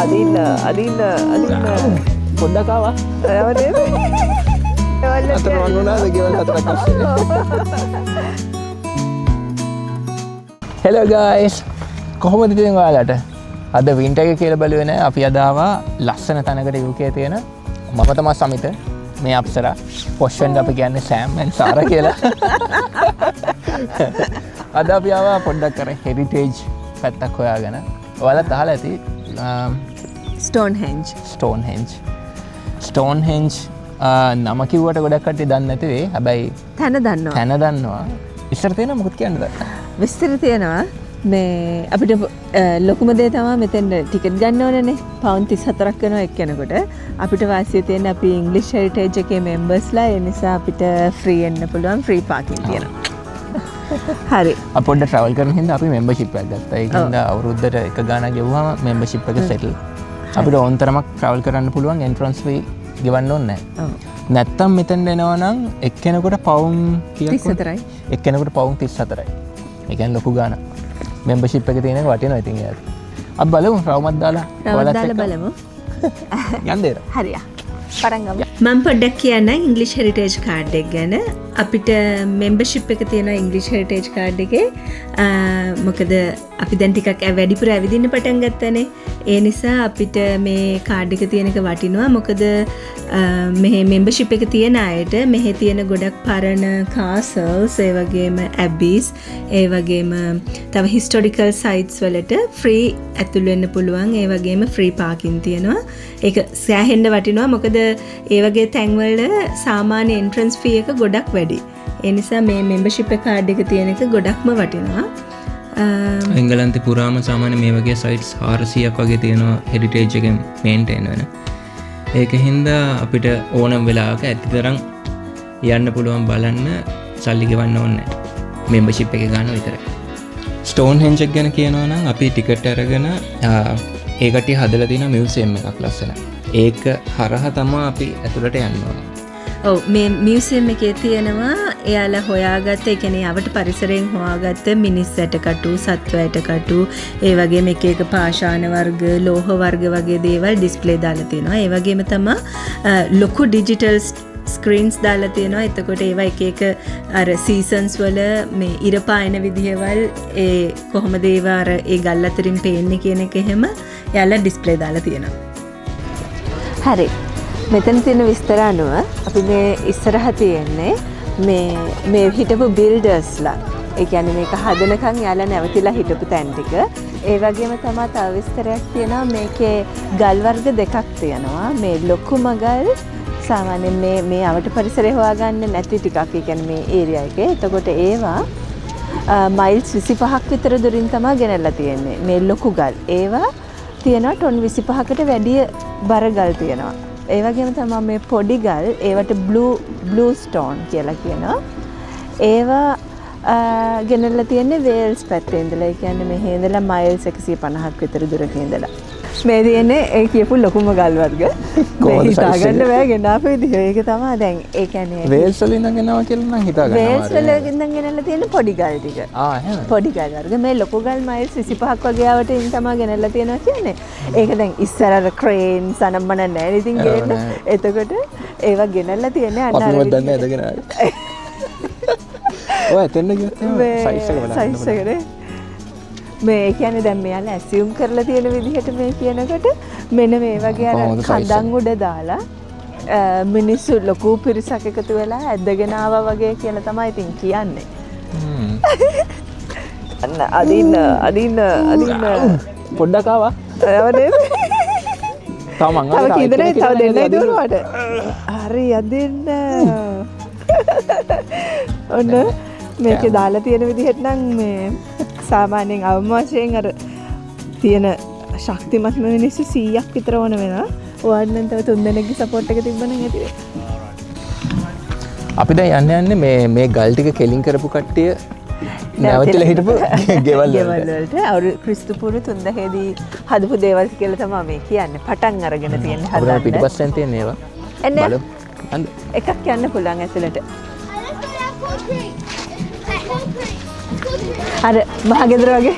අදින්න පොඩ්ඩක් ආවා. අතට රන් වුණාද ගෙවල් හතරක් අස්සේ. හෙලෝ ගයිස්, කොහොමද ඉතින් ඔයාලට? අද වින්ටර් එක කියලා බලුවේ නෑ. අපි අද ආවා ලස්සන තැනකට UK තියෙන. මම තමයි සමිත. මේ අප්සරා. පොෂ් වෙන්න අපි කියන්නේ සෑම් and සාරා කියලා. අද අපි ආවා පොඩ්ඩක් අර හෙරිටේජ් පැත්තක් හොයාගෙන. ඔයාලත් අහලා ඇති ස්ටෝන්හෙන්ජ් නම කිව්වට ගොඩක් කට්ටිය දන්නේ නැති වෙයි. හැබැයි තැන දන්නවා. ඉස්සර තියෙන මොකද කියන්නද? විස්තර තියෙනවා. මේ අපිට ලොකුම දේ තමයි මෙතෙන් ටිකට් ගන්න ඕනනේ. පවුන් 34ක් වෙනවා එක්කෙනෙකුට. අපිට වාසිය තියෙන අපි ඉංග්‍රීසි හෙරිටේජ් එකේ මෙම්බර්ස්ලා. ඒ නිසා අපිට ෆ්‍රී එන්න පුළුවන්. ෆ්‍රී පාකින් තියෙනවා. හරි. අපි පොඩ්ඩක් ට්‍රැවල් කරන හින්දා අපි මෙම්බර්ෂිප් එකක් ගත්තා. ඒකින්ද අවුරුද්දට එක ගාණක් ගෙවුවාම මෙම්බර්ෂිප් එක සෙටල්. අපිට ඕන තරමක් ට්‍රැවල් කරන්න පුළුවන්. එන්ට්‍රන්ස් ෆී ගෙවන්න ඕනේ නැහැ. නැත්තම් මෙතෙන් එනවා නම් එක්කෙනෙකුට පවුන් 34යි. එක්කෙනෙකුට පවුන් 34යි. ඒ කියන්නේ ලොකු ගාණක්. මෙම්බර්ෂිප් එක තියෙන එක වටිනවා ඉතින් ඒත්. අපි බලමු රවුමක් දාලා බලමු. යන්නේ. හරියා. පටන් ගමු. මම පොඩ්ඩක් කියන්න ඉංග්‍රීසි හෙරිටේජ් කාඩ් එක ගැන. අපිට මෙම්බර්ෂිප් එක තියෙනවා ඉංග්‍රීසි හෙරිටේජ් කාඩ් එකේ. මොකද අපි දැන් ටිකක් වැඩිපුර ඇවිදින්න පටන් ගත්තනේ. ඒ නිසා අපිට මේ කාඩ් එක තියෙන එක වටිනවා. මොකද මෙහි මෙම්බර්ෂිප් එක තියෙන අයට මෙහි තියෙන ගොඩක් පරණ කාසල්ස්, ඒ වගේම ඇබීස්, ඒ වගේම තව හිස්ටොරිකල් සයිට්ස් වලට ෆ්‍රී ඇතුල් වෙන්න පුළුවන්. ඒ වගේම ෆ්‍රී පාකින් තියෙනවා. ඒක සෑහෙන්න වටිනවා. මොකද ඒ වගේ තැන්වල සාමාන්‍ය එන්ට්‍රන්ස් ෆී එක ගොඩක් වැඩි. ඒ නිසා මේ මෙම්බර්ෂිප් කාඩ් එක තියෙන එක ගොඩක්ම වටිනවා. එංගලන්තේ පුරාම සාමාන්‍ය මේ වගේ සයිට්ස් 400ක් වගේ තියෙනවා හෙරිටේජ් එකෙන් මේන්ටේන් වෙන. ඒක හින්දා අපිට ඕනම වෙලාවක ඇතිතරම් යන්න පුළුවන් බලන්න සල්ලි ගෙවන්න ඕනේ නැහැ. මෙම්බර්ෂිප් එක ගන්න විතරයි. ස්ටෝන්හෙන්ජ් එක ගැන කියනවා නම් අපි ටිකට් අරගෙන ඒකට හදලා තියෙන මියුසියම් එකක් ලස්සන. ඒක හරහා තමයි අපි ඇතුළට යන්න ඕනේ. ඔව්, මේ මියුසියම් එකේ තියෙනවා එයාලා හොයාගත්ත, ඒ කියන්නේ අවට පරිසරයෙන් හොයාගත්ත මිනිස් ඇටකටු, සත්ව ඇටකටු, ඒ වගේම එක එක පාෂාණ වර්ග, ලෝහ වර්ග වගේ දේවල් ඩිස්ප්ලේ දාලා තියෙනවා. ඒ වගේම තමයි ලොකු ඩිජිටල් ස්ක්‍රීන්ස් දාලා තියෙනවා. එතකොට ඒවා එක එක අර සීසන්ස් වල මේ ඉර පායන විදිහවල් ඒ කොහොමද ඒවා අර ඒ ගල් අතරින් පේන්නේ කියන එක එහෙම එයාලා ඩිස්ප්ලේ දාලා තියෙනවා. හරි. මෙතන තියෙන විස්තර අනුව අපි මේ ඉස්සරහ තියෙන්නේ මේ හිටපු බිල්ඩර්ස්ලා. ඒ කියන්නේ මේක හදනකන් යාලා නැවතිලා හිටපු තැන් ටික. ඒ වගේම තමයි තව විස්තරයක් තියෙනවා. මේකේ ගල් වර්ග දෙකක් තියෙනවා. මේ ලොකුම ගල් සාමාන්‍යයෙන් මේ අවට පරිසරය හොයාගන්න නැති ටිකක්. ඒ කියන්නේ මේ ඒරියා එකේ. එතකොට ඒවා මයිල්ස් 25ක් විතර දුරින් තමයි ගෙනල්ලා තියෙන්නේ. මේ ලොකු ගල්. ඒවා තියෙනවා ටොන් 25කට වැඩිය බර ගල් තියෙනවා. ඒ වගේම තමයි මේ පොඩි ගල්, ඒවට බ්ලූ ස්ටෝන් කියලා කියනවා. ඒවා ගෙනල්ලා තියෙන්නේ වේල්ස් පැත්තේ ඉඳලා. ඒ කියන්නේ මෙහි ඉඳලා මයිල්ස් 150ක් විතර දුරක ඉඳලා. මේ තියෙන්නේ ඒ කියපු ලොකුම ගල් වර්ග. කොහොමද හිතාගන්න බෑ ගෙනාපු විදිහ. ඒක තමයි දැන් ඒ කියන්නේ වේල්ස් වල ඉඳන් ගෙනාවා කියලා නම් හිතා ගන්නවා. වේල්ස් වල ඉඳන් ගෙනල්ලා තියෙන පොඩි ගල් ටික. එහෙම. පොඩි ගල් වර්ග. මේ ලොකු ගල් මයිල්ස් 25ක් වගේ ආවට ඉන් තමයි ගෙනල්ලා තියෙනවා කියන්නේ. ඒක දැන් ඉස්සර අර ක්‍රේන්ස් අනම්මන නැහැ ඉතින් ගේන්න. එතකොට ඒවා ගෙනල්ලා තියෙන්නේ අන්න අර අපි මොකද දන්නේ ඇදගෙන ආවේ. ඔය එතන ගියත් සයිස් එක බලන්න. සයිස් එකනේ. මේ කියන්නේ දැන් මෙයාලා ඇසියුම් කරලා තියෙන විදිහට මේ කියනකොට මෙන්න මේ වගේ අර කඳන් උඩ දාලා මිනිස්සු ලොකු පිරිසක් එකතු වෙලා ඇදගෙන ආවා වගේ කියලා තමයි ඉතින් කියන්නේ. අදින්න පොඩ්ඩක් ආවා. නේද? තව මං තව කීදෙනෙක් තව දෙන්නයි දුවනවාට. හරි අදින්න. ඔන්න මේකේ දාලා තියෙන විදිහට නම් මේ සාමාන්‍යයෙන් අවම වශයෙන් අර තියෙන ශක්තිමත් මිනිස්සු 100ක් විතර ඕන වෙනවා. ඔයාලට නම් තව 3 දෙනෙක්ගේ සපෝට් එක තිබ්බනම් ඇති වෙයි. අපි දැන් යන්නේ මේ ගල් ටික කෙලින් කරපු කට්ටිය නැවතිලා හිටපු ගෙවල් වලට අවුරුදු ක්‍රිස්තු පූර්ව 3000 දී හදපු දේවල් කියලා තමයි මේ කියන්නේ. පටන් අරගෙන තියෙන හදන්න. අපේ පිටිපස්සෙන් තියෙන ඒවා. බලමු. එකක් යන්න පුළුවන් ඇතුළට. අර මහගෙදර වගේ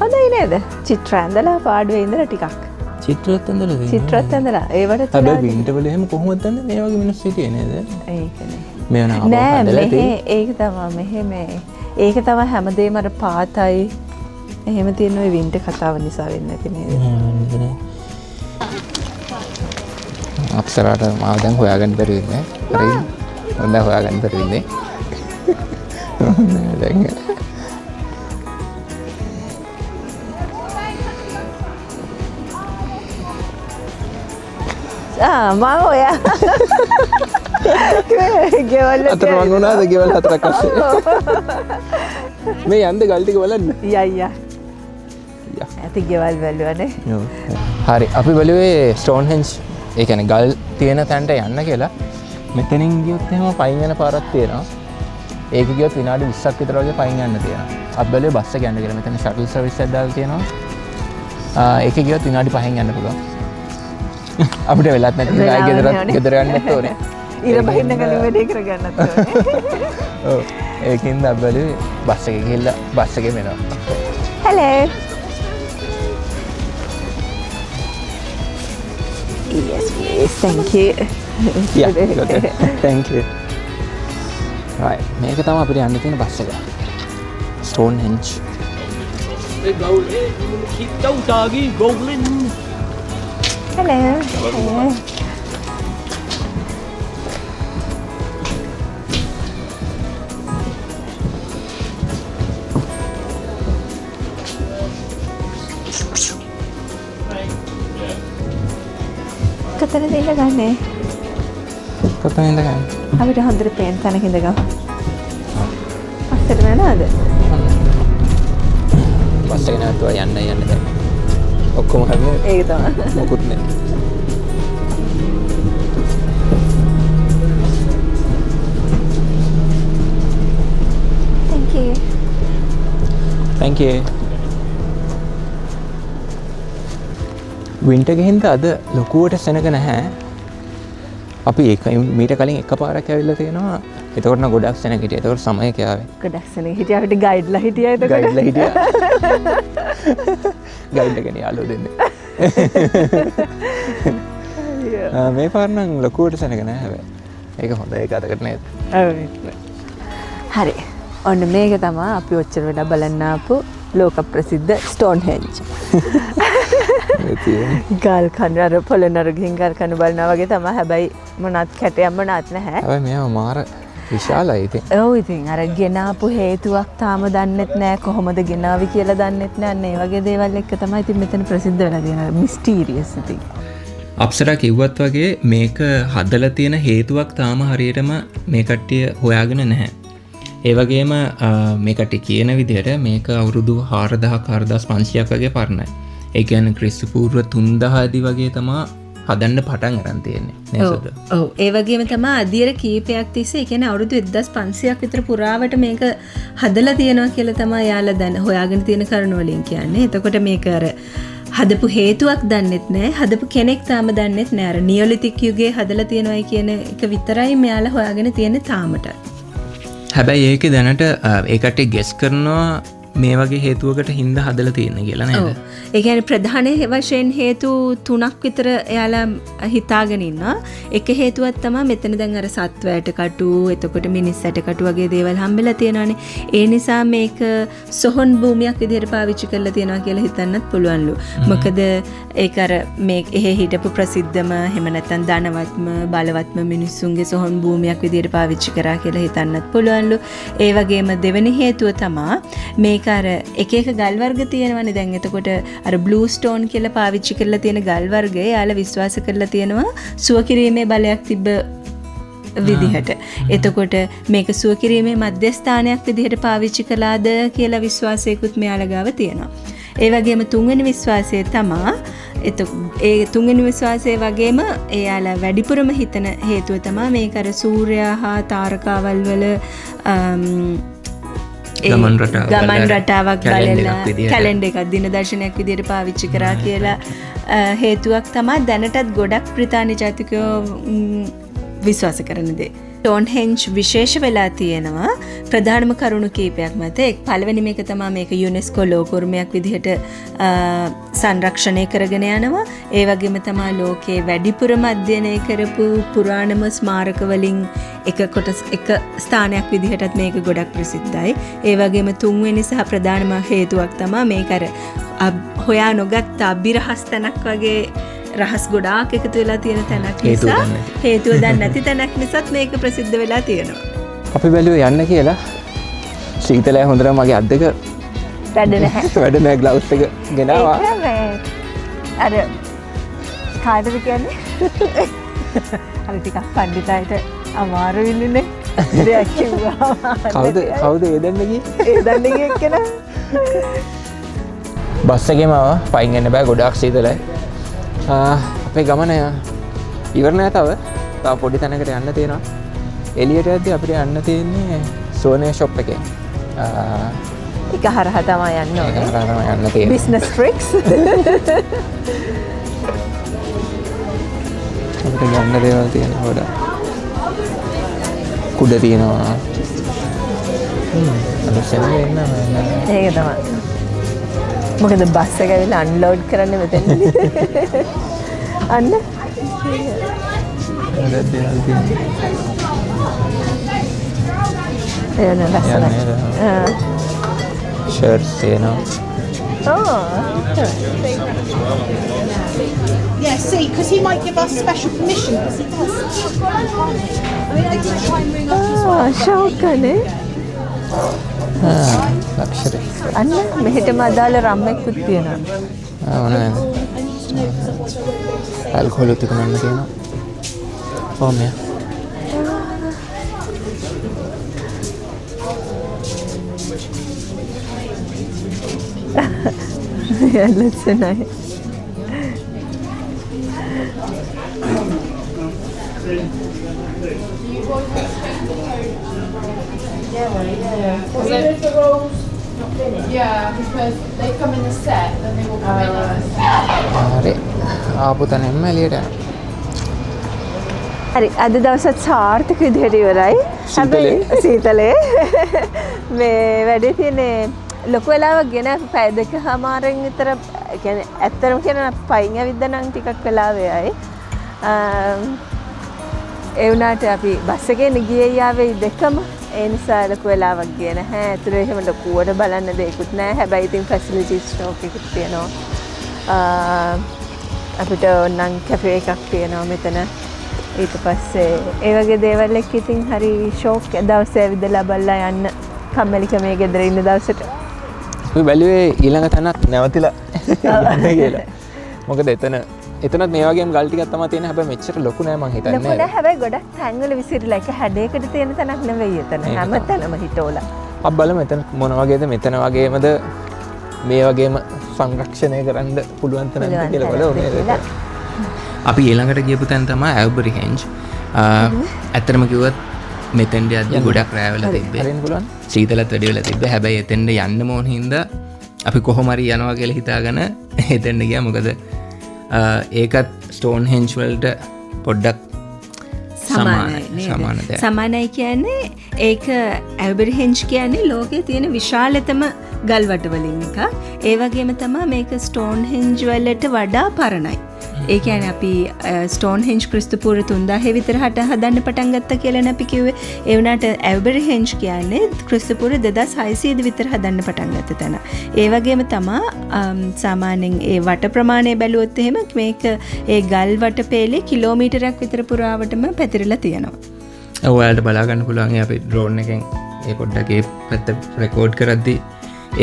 හොඳයි නේද? චිත්‍ර ඇඳලා පාඩුවේ ඉඳලා ටිකක්. චිත්‍රත් ඇඳලා තියෙනවා. චිත්‍රත් ඇඳලා ඒවට හැබැයි වින්ටර්වල එහෙම කොහොමද දන්නේ මේ වගේ මිනිස්සු හිටියේ නේද? ඒකනේ. මේ නාම නෑ මෙහෙ ඒක තමයි මෙහෙම ඒක තමයි හැමදේම අර පාතයි එහෙම තියෙන ඔය වින්ටර් කතාව නිසා වෙන්නේ නැති නේද? අප්සරාට මාව දැන් හොයාගන්න බැරි වෙන්නේ. හරි. හොඳ හොයාගන්න බැරි වෙන්නේ. දැන් මම ඔයා ගෙවල් අතර මං වුණාද ගෙවල් හතරක් අස්සේ. මේ යන්ද ගල් ටික බලන්න. යයියා. ඇති ගෙවල් බැලුවනේ. හරි අපි බලුවේ ස්ටෝන්හෙන්ජ් ඒ කියන්නේ ගල් තියෙන තැනට යන්න කියලා. මෙතනින් ගියොත් එහෙම පයින් යන පාරක් තියෙනවා. ඒක ගියොත් විනාඩි 20ක් විතර වගේ පයින් යන්න තියෙනවා. අපි බලුවේ බස් එක යන්න කියලා. මෙතන ෂටල් සර්විස් එකක් දාලා තියෙනවා. ඒක ගියොත් විනාඩි 5න් යන්න පුළුවන්. අපිට වෙලත් නැති ගායි ගෙදර යන්නත් ඕනේ. ඉර බහින්න කලින් වැඩේ කරගන්නත් ඕනේ. ඔව් ඒකින්ද අපි බලුවේ බස් එකේ ගිහිල්ලා බස් එකෙම එනවා. Hello. Yes, please. Thank you. Yeah, okay. Thank you. Right. මේක තමයි අපිට යන්න තියෙන බස් එක. Stonehenge. Hey, Golden. Keep those doggy rolling. Hello. Hello. කොතනද ඉඳගන්නේ? කොතන ඉඳගන්නේ? අපිට හොඳට පේන තැනක ඉඳගමු. පස්සට යනවද? බස් එක නැතුව යන්න දැන්. ඔක්කොම හරිනේ. ඒක තමයි. මොකුත් නෑ. Thank you. Thank you. Winter ගිහින්ද අද ලොකුවට සෙනග නැහැ. අපි ඒක මීට කලින් එකපාරක් ඇවිල්ලා තියෙනවා. එතකොට නම් ගොඩක් සෙනග හිටියා. එතකොට සමය කියාවේ. ගොඩක් සෙනග හිටියා. අපිට ගයිඩ්ලා හිටියා එතකොට. ගයිඩ්ලා හිටියා. ගයිඩ්ලා කෙනෙක් යාළුවෝ දෙන්නේ. මේ පාර නම් ලොකුවට සෙනග නැහැ හැබැයි. ඒක හොඳ ඒක අතකට නේද? හරි. ඔන්න මේක තමයි අපි ඔච්චර වෙලා බලන්න ආපු ලෝක ප්‍රසිද්ධ ස්ටෝන්හෙන්ජ්. ගල් කන අර පොළොන්නරු ගිහින් ගල් කන බලනවා වගේ තමයි. හැබැයි මොනත් කැටයක් මොනත් නැහැ. හැබැයි මේවා මාර විශාලයි ඉතින්. ඔව් ඉතින් අර ගෙනාපු හේතුවක් තාම දන්නෙත් නැහැ. කොහොමද ගෙනාවි කියලා දන්නෙත් නැහැ. අන්න ඒ වගේ දේවල් එක්ක තමයි ඉතින් මෙතන ප්‍රසිද්ධ වෙලා තියෙන මිස්ටීරියස් ඉතින්. අප්සරා කිව්වත් වගේ මේක හදලා තියෙන හේතුවක් තාම හරියටම මේ කට්ටිය හොයාගෙන නැහැ. ඒ වගේම මේ කට්ටිය කියන විදිහට මේක අවුරුදු 4500ක් වගේ පරණයි. ඒ කියන්නේ ක්‍රිස්තු පූර්ව 3000 ආදී වගේ තමයි හදන්න පටන් අරන් තියෙන්නේ නේද? ඔව් ඒ වගේම තමයි අදියර කීපයක් තිස්සේ ඒ කියන්නේ අවුරුදු 1500ක් විතර පුරාවට මේක හදලා තියෙනවා කියලා තමයි යාලා දැන් හොයාගෙන තියෙන කරුණ වලින් කියන්නේ. එතකොට මේක අර හදපු හේතුවක් දන්නෙත් නැහැ. හදපු කෙනෙක් තාම දන්නෙත් නැහැ. අර නියොලිතික් යුගයේ හදලා තියෙනවයි කියන එක විතරයි මෙයාලා හොයාගෙන තියෙන්නේ තාමට. හැබැයි ඒකේ දැනට ඒ කට්ටිය ගෙස් කරනවා මේ වගේ හේතුවකට හින්දා හදලා තියෙන කියලා නේද? ඔව්. ඒ කියන්නේ ප්‍රධාන වශයෙන් හේතු 3ක් විතර එයාලා හිතාගෙන ඉන්නවා. එක හේතුවක් තමයි මෙතන දැන් අර සත්වයට කටු, එතකොට මිනිස්සට කටු වගේ දේවල් හම්බෙලා තියෙනවානේ. ඒ නිසා මේක සොහොන් භූමියක් විදිහට පාවිච්චි කරලා තියෙනවා කියලා හිතන්නත් පුළුවන්ලු. මොකද ඒක අර මේ එහෙ හිටපු ප්‍රසිද්ධම එහෙම නැත්නම් ධනවත්ම බලවත්ම මිනිස්සුන්ගේ සොහොන් භූමියක් විදිහට පාවිච්චි කරා කියලා හිතන්නත් පුළුවන්ලු. ඒ වගේම දෙවෙනි හේතුව තමයි මේක අර එක එක ගල් වර්ග තියෙනවානේ. දැන් එතකොට අර බ්ලූ ස්ටෝන් කියලා පාවිච්චි කරලා තියෙන ගල් වර්ගය යාලා විශ්වාස කරලා තියෙනවා සුව කිරීමේ බලයක් තිබ්බ විදිහට. එතකොට මේක සුව කිරීමේ මධ්‍යස්ථානයක් විදිහට පාවිච්චි කළාද කියලා විශ්වාසයකුත් මෙයාලා ගාව තියෙනවා. ඒ වගේම තුන්වෙනි විශ්වාසය තමයි ඒ තුන්වෙනි විශ්වාසය වගේම එයාලා වැඩිපුරම හිතන හේතුව තමයි මේක අර සූර්යයා හා තාරකාවල් වල ගමන් රටාවක් බලලා කැලෙන්ඩර් එකක් දින දර්ශනයක් විදිහට පාවිච්චි කරා කියලා හේතුවක් තමයි දැනටත් ගොඩක් බ්‍රිතාන්‍ය ජාතිකයෝ විශ්වාස කරන දේ. ස්ටෝන්හෙන්ජ් විශේෂ වෙලා තියෙනවා ප්‍රධානම කරුණු කීපයක් මත. එක් පළවෙනිම එක තමයි මේක යුනෙස්කෝ ලෝක උරුමයක් විදිහට සංරක්ෂණය කරගෙන යනවා. ඒ වගේම තමයි ලෝකයේ වැඩිපුරම අධ්‍යයනය කරපු පුරාණම ස්මාරක වලින් එක ස්ථානයක් විදිහටත් මේක ගොඩක් ප්‍රසිද්ධයි. ඒ වගේම තුන්වෙනි සහ ප්‍රධානම හේතුවක් තමයි මේක අර හොයා නොගත් අභිරහස් තැනක් වගේ රහස් ගොඩාක් එකතු වෙලා තියෙන තැනක් නිසා හේතුව දන්නේ නැති තැනක් නිසාත් මේක ප්‍රසිද්ධ වෙලා තියෙනවා. අපි බැලුවේ යන්න කියලා. ශීතලයි හොඳට මගේ අත් දෙක වැඩ නැහැ. වැඩ නැහැ ග්ලව්ස් එක ගෙනාවා. අර කාටද කියන්නේ? අර ටිකක් පඬිතයිට අමාරු වෙන්නේ දෙයක් කිව්වා. කවුද ඒ දෙන්නේ ගියේ? ඒ දන්නේ ගියේ එක්කන. බස් එකේම ආවා. පයින් යන්න බෑ ගොඩාක් සීතලයි. අපේ ගමන ඉවර නෑ තව පොඩි තැනකට යන්න තියෙනවා. එළියට යද්දී අපිට යන්න තියෙන්නේ සෝනේ ෂොප් එකේ. ඒක හරහා තමයි යන්න ඕනේ. හරහා තමයි යන්න තියෙන්නේ. Business tricks. අපිට ගන්න දේවල් තියෙනවා ගොඩක්. කුඩ තියෙනවා. අලුතෙන් එන්න ඒක තමයි. මොකද බස් එක ඇවිල්ලා අන්ලෝඩ් කරන්න මෙතනදී. අන්න. එන ලස්සනයි. ෂර්ට්ස් තියෙනවා. Yeah, see, because he might give us special permission, because he does. I mean, I did try and ring up as well. ෂෝකනේ. ලක්ෂරේ. අන්න මෙහෙටම අදාළ රම්මෙක්කුත් තියෙනවා. මොනවද? ඇල්කොහොල් එකක් නන්න තියෙනවා. කොහොමද? ලස්සනයි. Yeah, because they come in the set, then they will come in. හරි. ආපු තැනින්ම එළියට යනවා. හරි අද දවසත් සාර්ථක විදිහට ඉවරයි. හැබැයි සීතලේ මේ වැඩේ තියෙන්නේ ලොකු වෙලාවක් ගෙන පැය දෙකමාරෙන් විතර කියන්නේ ඇත්තටම කියන පයින් ඇවිද්දා නම් ටිකක් වෙලා වෙයි. ඒ වුණාට අපි බස් එකේ ගියේ යාවේ දෙකම ඒ නිසා ලොකු වෙලාවක් ගියේ නැහැ. ඒතර එහෙම ලොකුවට බලන්න දෙයක්වත් නැහැ. හැබැයි ඉතින් ෆැසිලිටිස් ස්ටෝක් එකක් තියෙනවා. අපිට ඕනනම් කැෆේ එකක් තියෙනවා මෙතන. ඊට පස්සේ ඒ වගේ දේවල් එක්ක ඉතින් හරි ෂෝක් දවසේ ඇවිදලා බලලා යන්න කම්මැලිකමේ ගෙදර ඉන්න දවසට. අපි බැලුවේ ඊළඟ තැනත් නැවතිලා යන්න කියලා. මොකද එතනත් මේ වගේම ගල් ටිකක් තමයි තියෙන්නේ. හැබැයි මෙච්චර ලොකු නෑ මං හිතන්නේ. ලොකු නෑ හැබැයි ගොඩක් තැන්වල විසිරලා එක හැඩයකට තියෙන තැනක් නෙවෙයි එතන. හැමතැනම හිටෝලා. අපි බලමු එතන මොන වගේද මෙතන වගේමද මේ වගේම සංරක්ෂණය කරන්න පුළුවන් තැනක් කියලා බලමු. අපි ඊළඟට ගියපු තැන තමයි ඇල්බරි හෙන්ජ්. ඇත්තටම කිව්වොත් මෙතෙන්ට යද්දි ගොඩක් රෑ වෙලා තිබ්බේ. හරින්න පුළුවන්. සීතලත් වැඩි වෙලා තිබ්බේ. හැබැයි එතෙන්ට යන්න ඕන හින්දා අපි කොහොම හරි යනවා කියලා හිතාගෙන එතෙන්ට ගියා. මොකද ඒකත් ස්ටෝන් හෙන්ජ් වලට පොඩ්ඩක් සමානයි කියන්නේ ඒක ඇල්බරි හෙන්ජ් කියන්නේ ලෝකයේ තියෙන විශාලතම ගල්වට වලින් එකක්. ඒ වගේම තමයි මේක ස්ටෝන් හෙන්ජ් වලට වඩා පරණයි. ඒ කියන්නේ අපි ස්ටෝන් හෙන්ජ් ක්‍රිස්තු පූර්ව 3000 විතර හදන්න පටන් ගත්තා කියලා අපි කිව්වේ. ඒ වුණාට ඇල්බරි හෙන්ජ් කියන්නේ ක්‍රිස්තු පූර්ව 2600 විතර හදන්න පටන් ගත්ත තැන. ඒ වගේම තමයි සාමාන්‍යයෙන් ඒ වට ප්‍රමාණය බැලුවොත් එහෙම මේක ඒ ගල් වට පෙළේ කිලෝමීටරයක් විතර පුරාවටම පැතිරලා තියෙනවා. ඔයාලට බලා ගන්න පුළුවන් අපි ඩ්‍රෝන් එකෙන් ඒ පොඩ්ඩක් ඒ පැත්ත රෙකෝඩ් කරද්දී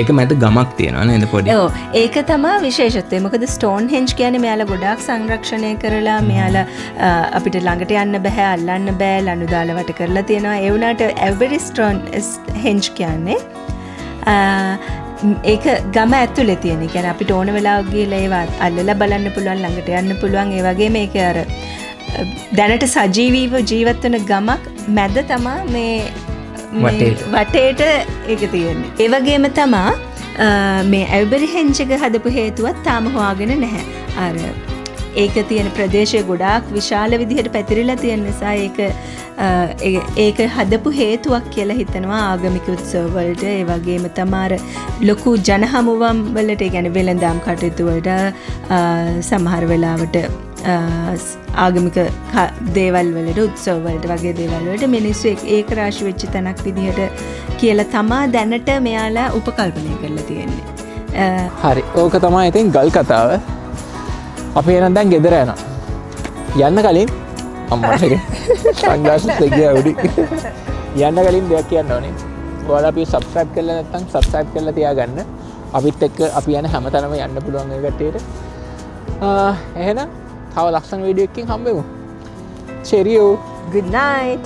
ඒක මැද ගමක් තියෙනවා නේද පොඩි. ඔව් ඒක තමයි විශේෂත්වය. මොකද ස්ටෝන් හෙන්ජ් කියන්නේ මෙයාලා ගොඩාක් සංරක්ෂණය කරලා මෙයාලා අපිට ළඟට යන්න බෑ, අල්ලන්න බෑ, ලනු දාලා වට කරලා තියෙනවා. ඒ වුණාට එවරි ස්ටෝන් හෙන්ජ් කියන්නේ ඒක ගම ඇතුලේ තියෙන. ඒ කියන්නේ අපිට ඕන වෙලාවක ගිහලා ඒවා අල්ලලා බලන්න පුළුවන්, ළඟට යන්න පුළුවන්. ඒ වගේම ඒක අර දැනට සජීවීව ජීවත් වෙන ගමක් මැද තමයි මේ වටේට ඒක තියෙන්නේ. ඒ වගේම තමයි මේ ඇල්බරි හෙන්ජ් එක හදපු හේතුවත් තාම හොයාගෙන නැහැ. අර ඒක තියෙන ප්‍රදේශය ගොඩාක් විශාල විදිහට පැතිරිලා තියෙන නිසා ඒක හදපු හේතුවක් කියලා හිතනවා ආගමික උත්සව වලට. ඒ වගේම තමාර ලොකු ජනහමුවම් වලට, ඒ කියන්නේ වෙළඳාම් කටයුතු වලට සමහර වෙලාවට ආගමික දේවල් වලට, උත්සව වලට වගේ දේවල් වලට මිනිස්සු ඒක රාශි වෙච්ච තැනක් විදිහට කියලා තමා දැනට මෙයාලා උපකල්පනය කරලා තියෙන්නේ. හරි, ඕක තමයි ඉතින් ගල් කතාව. අපි එනම් දැන් ගෙදර යනවා. යන්න කලින් අම්මට සංඝාසත් ගියා උඩි. යන්න කලින් දෙයක් කියන්න ඕනේ. ඔයාලා අපි subscribe කරලා නැත්නම් subscribe කරලා තියාගන්න. අපිත් එක්ක අපි යන හැමතැනම යන්න පුළුවන් ඒ කට්ටියට. එහෙනම් තව ලස්සන වීඩියෝ එකකින් හම්බෙමු. cheerio. Good night.